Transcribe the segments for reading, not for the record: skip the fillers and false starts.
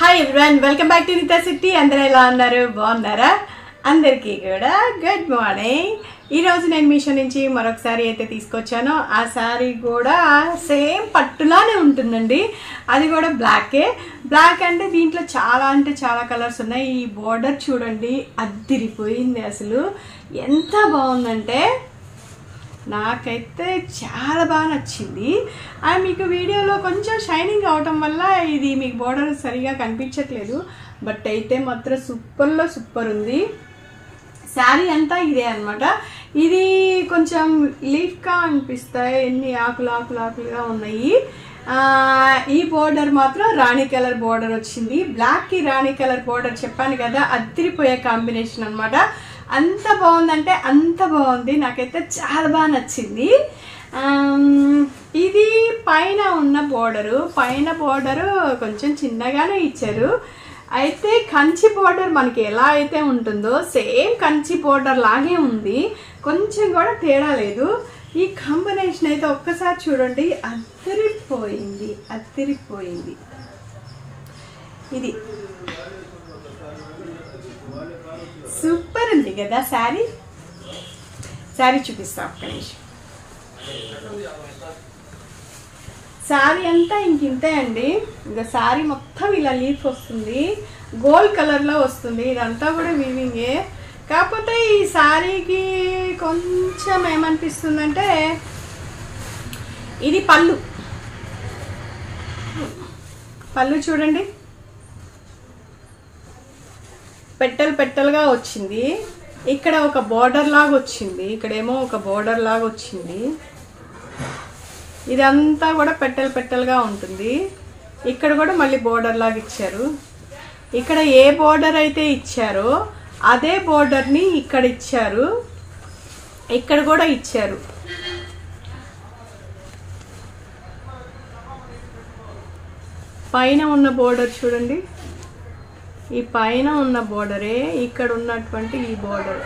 Hi everyone, welcome back to Nita city. అందరూ ఎలా ఉన్నారు? బాగున్నారా? అందరికీ కూడా గుడ్ మార్నింగ్. ఈరోజు నేను మీషో నుంచి మరొక శారీ అయితే తీసుకొచ్చాను. ఆ శారీ కూడా సేమ్ పట్టులానే ఉంటుందండి. అది కూడా బ్లాక్ అంటే దీంట్లో చాలా కలర్స్ ఉన్నాయి. ఈ బోర్డర్ చూడండి, అద్దిరిపోయింది. అసలు ఎంత బాగుందంటే నాకైతే చాలా బాగా నచ్చింది. అండ్ మీకు వీడియోలో కొంచెం షైనింగ్ అవటం వల్ల ఇది మీకు బోర్డర్ సరిగా కనిపించట్లేదు, బట్ అయితే మాత్రం సూపర్లో సూపర్ ఉంది. శారీ అంతా ఇదే అనమాట. ఇది కొంచెం లీఫ్గా అనిపిస్తాయి, ఎన్ని ఆకులుగా ఉన్నాయి. ఈ బోర్డర్ మాత్రం రాణి కలర్ బోర్డర్ వచ్చింది. బ్లాక్కి రాణి కలర్ బోర్డర్ చెప్పాను కదా, అదిరిపోయే కాంబినేషన్ అనమాట. అంత బాగుందంటే అంత బాగుంది. నాకైతే చాలా బాగా నచ్చింది. ఇది పైన ఉన్న బోర్డరు కొంచెం చిన్నగానే ఇచ్చారు. అయితే కంచి బోర్డర్ మనకి ఎలా అయితే ఉంటుందో సేమ్ కంచి బోర్డర్ లాగే ఉంది, కొంచెం కూడా తేడా లేదు. ఈ కాంబినేషన్ అయితే ఒక్కసారి చూడండి, అదిరిపోయింది. ఇది సూపర్ ఉంది కదా. శారీ చూపిస్తా ఒక్క నిమిషం. శారీ అంతా ఇంతే అండి. ఇంకా శారీ మొత్తం ఇలా లీఫ్ వస్తుంది, గోల్డ్ కలర్లో వస్తుంది. ఇదంతా కూడా వీవింగే. కాకపోతే ఈ శారీకి కొంచెం ఏమనిపిస్తుందంటే, ఇది పళ్ళు చూడండి, పెట్టలుగా వచ్చింది. ఇక్కడ ఒక బోర్డర్ లాగా వచ్చింది, ఇక్కడేమో ఒక బోర్డర్ లాగా వచ్చింది. ఇదంతా కూడా పెట్టలుగా ఉంటుంది. ఇక్కడ కూడా మళ్ళీ బోర్డర్ లాగా ఇచ్చారు. ఇక్కడ ఏ బోర్డర్ అయితే ఇచ్చారో అదే బోర్డర్ని ఇక్కడ ఇచ్చారు, ఇక్కడ కూడా ఇచ్చారు. పైన ఉన్న బోర్డర్ చూడండి, ఈ పైన ఉన్న బోర్డరే ఇక్కడ ఉన్నటువంటి ఈ బోర్డర్.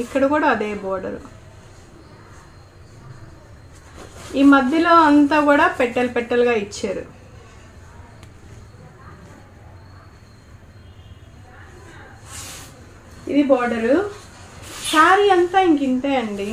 ఇక్కడ కూడా అదే బోర్డర్. ఈ మధ్యలో అంతా కూడా పెట్టలుగా ఇచ్చారు. ఇది బోర్డరు. శారీ అంతా ఇంతే అండి.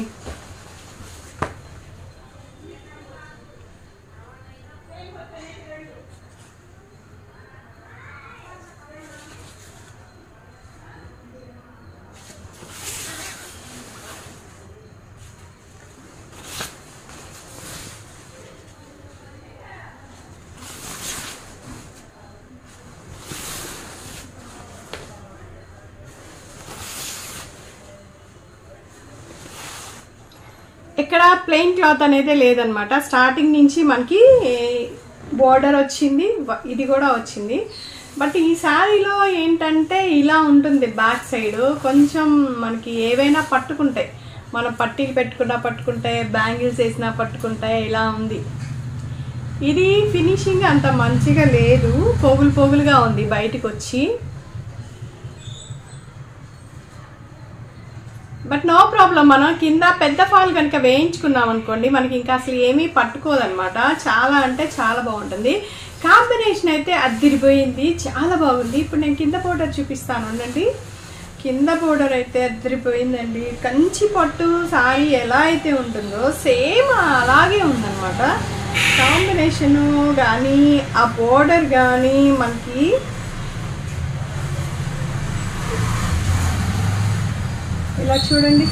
ఇక్కడ ప్లెయిన్ క్లాత్ అనేది లేదనమాట. స్టార్టింగ్ నుంచి మనకి బోర్డర్ వచ్చింది, ఇది కూడా వచ్చింది. బట్ ఈ శారీలో ఏంటంటే ఇలా ఉంటుంది. బ్యాక్ సైడ్ కొంచెం మనకి ఏవైనా పట్టుకుంటాయి, మనం పట్టీలు పెట్టుకున్నా పట్టుకుంటాయి, బ్యాంగిల్స్ వేసినా పట్టుకుంటాయి, ఇలా ఉంది. ఇది ఫినిషింగ్ అంత మంచిగా లేదు, పోగులుగా ఉంది బయటకు వచ్చి. బట్ నో ప్రాబ్లం, మనం కింద పెద్ద ఫాల్ కనుక వేయించుకున్నాం అనుకోండి, మనకి ఇంకా అసలు ఏమీ పట్టుకోదనమాట. చాలా అంటే చాలా బాగుంటుంది. కాంబినేషన్ అయితే అదిరిపోయింది, చాలా బాగుంది. ఇప్పుడు నేను కింద బోర్డర్ చూపిస్తాను అండి. కింద బోర్డర్ అయితే అదిరిపోయిందండి. కంచి పట్టు సారీ ఎలా అయితే ఉంటుందో సేమ్ అలాగే ఉందన్నమాట. కాంబినేషను కానీ ఆ బోర్డర్ కానీ మనకి ఇలా చూడండి.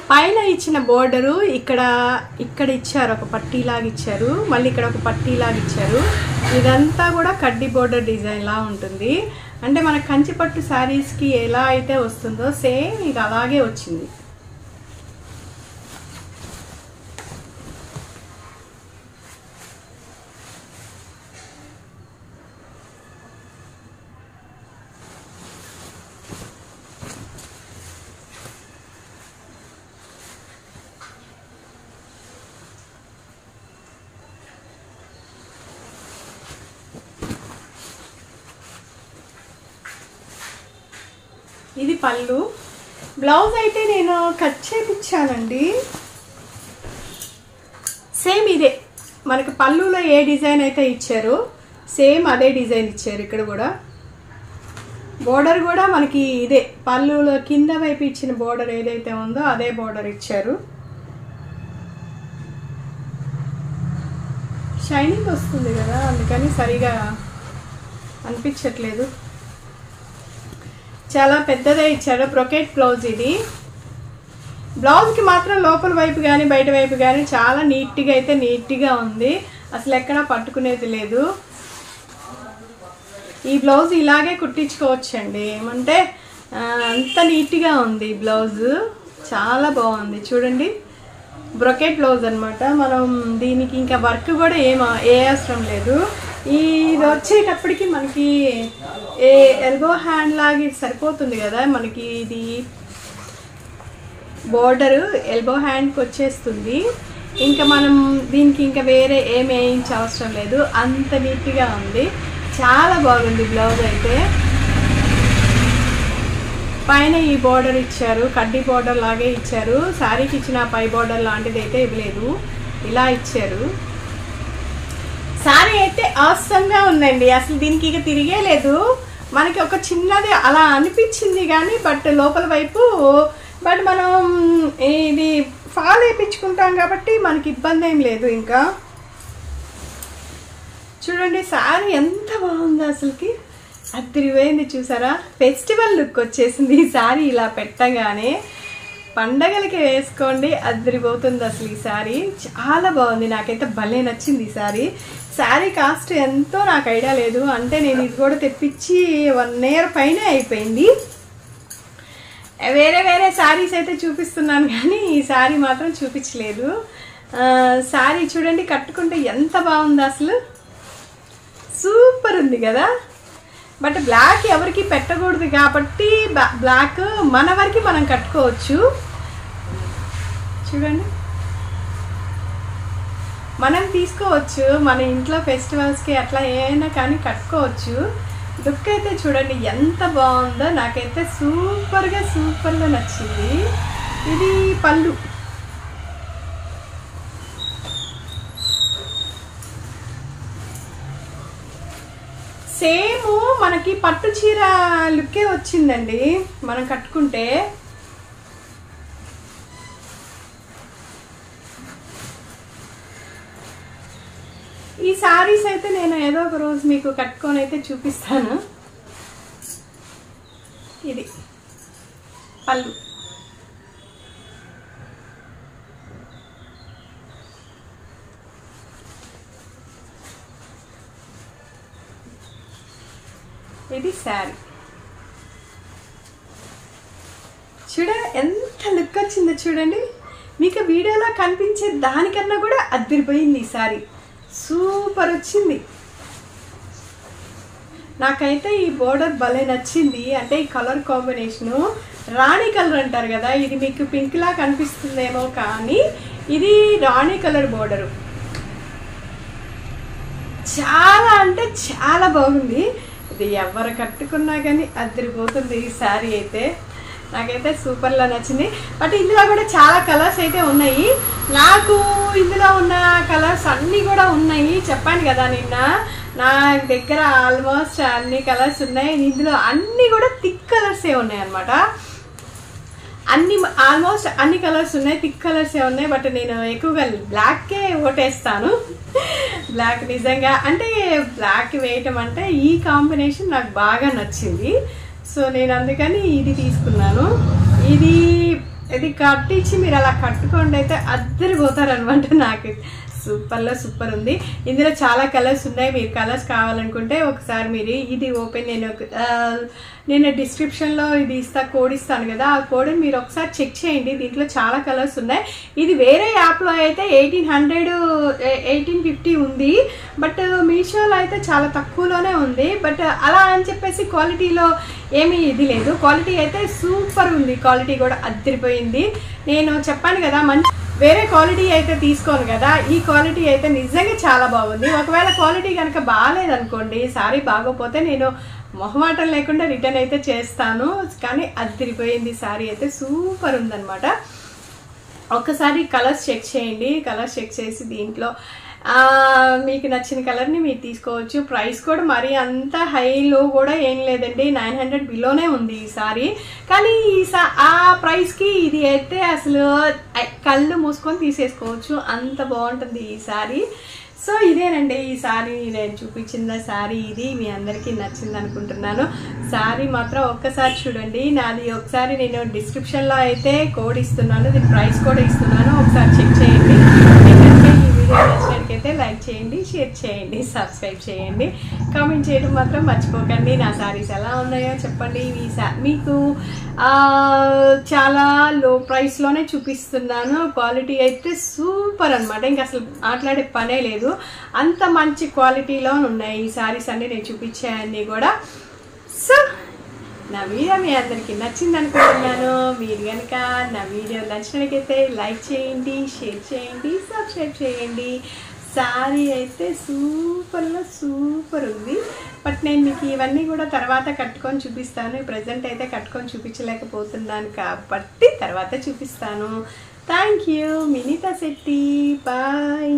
పైన ఇచ్చిన బోర్డరు ఇక్కడ ఇచ్చారు, ఒక పట్టీలాగా ఇచ్చారు, మళ్ళీ ఇక్కడ ఒక పట్టీలాగా ఇచ్చారు. ఇదంతా కూడా కడ్డీ బోర్డర్ డిజైన్ లా ఉంటుంది. అంటే మన కంచిపట్టు శారీస్కి ఎలా అయితే వస్తుందో సేమ్ ఇక అలాగే వచ్చింది. ఇది పళ్ళు. బ్లౌజ్ అయితే నేను కట్ చేయించానండి. సేమ్ ఇదే మనకి పళ్ళులో ఏ డిజైన్ అయితే ఇచ్చారో సేమ్ అదే డిజైన్ ఇచ్చారు. ఇక్కడ కూడా బోర్డర్ కూడా మనకి ఇదే పళ్ళులో కింద వైపు ఇచ్చిన బోర్డర్ ఏదైతే ఉందో అదే బోర్డర్ ఇచ్చారు. షైనింగ్ వస్తుంది కదా, అందుకని సరిగా అనిపించట్లేదు. చాలా పెద్దదే ఇచ్చారు. బ్రొకెట్ బ్లౌజ్ ఇది. బ్లౌజ్కి మాత్రం లోపల వైపు కానీ బయట వైపు కానీ చాలా నీట్గా ఉంది. అసలు ఎక్కడా పట్టుకునేది లేదు. ఈ బ్లౌజ్ ఇలాగే కుట్టించుకోవచ్చండి. ఏమంటే అంత నీట్గా ఉంది బ్లౌజ్, చాలా బాగుంది. చూడండి, బ్రొకెట్ బ్లౌజ్ అనమాట. మనం దీనికి ఇంకా వర్క్ కూడా ఏ అవసరం లేదు. ఇది వచ్చేటప్పటికి మనకి ఎల్బో హ్యాండ్ లాగా సరిపోతుంది కదా మనకి. ఇది బోర్డరు ఎల్బో హ్యాండ్కి వచ్చేస్తుంది. ఇంకా మనం దీనికి ఇంకా వేరే ఏమి వేయించే అవసరం లేదు. అంత నీట్గా ఉంది, చాలా బాగుంది బ్లౌజ్ అయితే. పైన ఈ బోర్డర్ ఇచ్చారు, కడ్డీ బోర్డర్ లాగే ఇచ్చారు. శారీకి ఇచ్చిన పై బోర్డర్ లాంటిది అయితే ఇవ్వలేదు, ఇలా ఇచ్చారు. శారీ అయితే అవసరంగా ఉందండి. అసలు దీనికి ఇక తిరిగే లేదు. మనకి ఒక చిన్నది అలా అనిపించింది కానీ బట్ లోపల వైపు మనం ఇది ఫాల్ వేయించుకుంటాం కాబట్టి మనకి ఇబ్బంది ఏం లేదు. ఇంకా చూడండి శారీ ఎంత బాగుందో అసలుకి, అదిరిపోయింది. చూసారా, ఫెస్టివల్ లుక్ వచ్చేసింది ఈ శారీ ఇలా పెట్టగానే. పండగలకి వేసుకోండి, అదిరిపోతుంది అసలు. ఈ శారీ చాలా బాగుంది, నాకైతే భలే నచ్చింది ఈ శారీ. శారీ కాస్ట్ ఎంతో నాకు ఐడియా లేదు. అంటే నేను ఇది కూడా తెప్పించి 1 year పైనే అయిపోయింది. వేరే శారీస్ అయితే చూపిస్తున్నాను కానీ ఈ శారీ మాత్రం చూపించలేదు. శారీ చూడండి, కట్టుకుంటే ఎంత బాగుంది అసలు, సూపర్ ఉంది కదా. బట్ బ్లాక్ ఎవరికి పెట్టకూడదు కాబట్టి బ్లాక్ మన వరకు మనం కట్టుకోవచ్చు. చూడండి, మనం తీసుకోవచ్చు మన ఇంట్లో ఫెస్టివల్స్కి అట్లా ఏమైనా కానీ కట్టుకోవచ్చు. లుక్ అయితే చూడండి ఎంత బాగుందో, నాకైతే సూపర్గా నచ్చింది. ఇది పళ్ళు. సేమ్ మనకి పట్టు చీర లుక్కే వచ్చిందండి మనం కట్టుకుంటే. ఈ సారీస్ అయితే నేను ఏదో ఒక రోజు మీకు కట్టుకొని అయితే చూపిస్తాను. ఇది పళ్ళు. ఇది శారీ. చూడండి ఎంత లుక్ వచ్చిందో చూడండి. మీకు వీడియోలో కనిపించే దానికన్నా కూడా అదిరిపోయింది ఈ శారీ, సూపర్ వచ్చింది. నాకైతే ఈ బోర్డర్ భలే నచ్చింది. అంటే ఈ కలర్ కాంబినేషను రాణి కలర్ అంటారు కదా, ఇది మీకు పింక్ లా కనిపిస్తుందేమో కానీ ఇది రాణి కలర్ బోర్డరు. చాలా అంటే చాలా బాగుంది. ఇది ఎవరు కట్టుకున్నా కానీ అదిరిపోతుంది ఈ శారీ అయితే. నాకైతే సూపర్లా నచ్చింది. బట్ ఇందులో కూడా చాలా కలర్స్ అయితే ఉన్నాయి. నాకు ఇందులో ఉన్న కలర్స్ అన్నీ కూడా ఉన్నాయి. చెప్పాను కదా నిన్న, నా దగ్గర ఆల్మోస్ట్ అన్ని కలర్స్ ఉన్నాయి. ఇందులో అన్నీ కూడా థిక్ కలర్సే ఉన్నాయి అన్నమాట. ఆల్మోస్ట్ అన్ని కలర్స్ ఉన్నాయి, థిక్ కలర్సే ఉన్నాయి. బట్ నేను ఎక్కువగా బ్లాక్కే ఓటేస్తాను. బ్లాక్ నిజంగా అంటే బ్లాక్ వేయటం అంటే ఈ కాంబినేషన్ నాకు బాగా నచ్చింది. సో నేను అందుకని ఇది తీసుకున్నాను. ఇది ఇది కట్టించి మీరు అలా కట్టుకోండి అయితే అద్దరిపోతారనమాట. నాకు సూపర్లో సూపర్ ఉంది. ఇందులో చాలా కలర్స్ ఉన్నాయి. మీరు కలర్స్ కావాలనుకుంటే ఒకసారి మీరు ఇది ఓపెన్ నేను డిస్క్రిప్షన్లో ఇది కోడ్ ఇస్తాను కదా, ఆ కోడ్ని మీరు ఒకసారి చెక్ చేయండి. దీంట్లో చాలా కలర్స్ ఉన్నాయి. ఇది వేరే యాప్లో అయితే 1850 ఉంది, బట్ మీషోలో అయితే చాలా తక్కువలోనే ఉంది. బట్ అలా అని చెప్పేసి క్వాలిటీలో ఏమీ ఇది లేదు. క్వాలిటీ అయితే సూపర్ ఉంది. క్వాలిటీ కూడా అద్దరిపోయింది. నేను చెప్పాను కదా మంచి వేరే క్వాలిటీ అయితే తీసుకోను కదా, ఈ క్వాలిటీ అయితే నిజంగా చాలా బాగుంది. ఒకవేళ క్వాలిటీ కనుక బాగాలేదనుకోండి, సారీ బాగోపోతే నేను మొహమాటం లేకుండా రిటర్న్ అయితే చేస్తాను. కానీ అద్దరిపోయింది. సారీ అయితే సూపర్ ఉందన్నమాట. ఒక్కసారి కలర్స్ చెక్ చేయండి. కలర్స్ చెక్ చేసి దీంట్లో మీకు నచ్చిన కలర్ని మీరు తీసుకోవచ్చు. ప్రైస్ కూడా మరీ అంత హైలో కూడా ఏం లేదండి, 900 బిలోనే ఉంది ఈ సారీ. కానీ ఆ ప్రైస్కి ఇది అయితే అసలు కళ్ళు మూసుకొని తీసేసుకోవచ్చు, అంత బాగుంటుంది ఈ సారీ. సో ఇదేనండి ఈ సారీ నేను చూపించిన సారీ. ఇది మీ అందరికీ నచ్చింది అనుకుంటున్నాను. సారీ మాత్రం ఒక్కసారి చూడండి. నాది ఒకసారి నేను డిస్క్రిప్షన్లో అయితే కోడ్ ఇస్తున్నాను, దీని ప్రైస్ కూడా ఇస్తున్నాను. ఒకసారి చెక్ చేయండి. నచ్చినట్లయితే లైక్ చేయండి, షేర్ చేయండి, సబ్స్క్రైబ్ చేయండి, కామెంట్ చేయడం మాత్రం మర్చిపోకండి. నా సారీస్ ఎలా ఉన్నాయో చెప్పండి. మీకు చాలా లో ప్రైస్లోనే చూపిస్తున్నాను. క్వాలిటీ అయితే సూపర్ అనమాట. ఇంకా అసలు మాట్లాడే పనే లేదు, అంత మంచి క్వాలిటీలో ఉన్నాయి ఈ సారీస్ అన్ని నేను చూపించాయన్నీ కూడా. సో నా వీడియో మీ అందరికీ నచ్చింది అనుకుంటున్నాను. మీరు కనుక నా వీడియో నచ్చినట్లయితే లైక్ చేయండి, షేర్ చేయండి, సబ్స్క్రైబ్ చేయండి. సారీ అయితే సూపర్లో సూపర్ ఉంది. బట్ నేను మీకు ఇవన్నీ కూడా తర్వాత కట్టుకొని చూపిస్తాను. ప్రజెంట్ అయితే కట్టుకొని చూపించలేకపోతున్నాను కాబట్టి తర్వాత చూపిస్తాను. Thank you. Minita Shetty. Bye.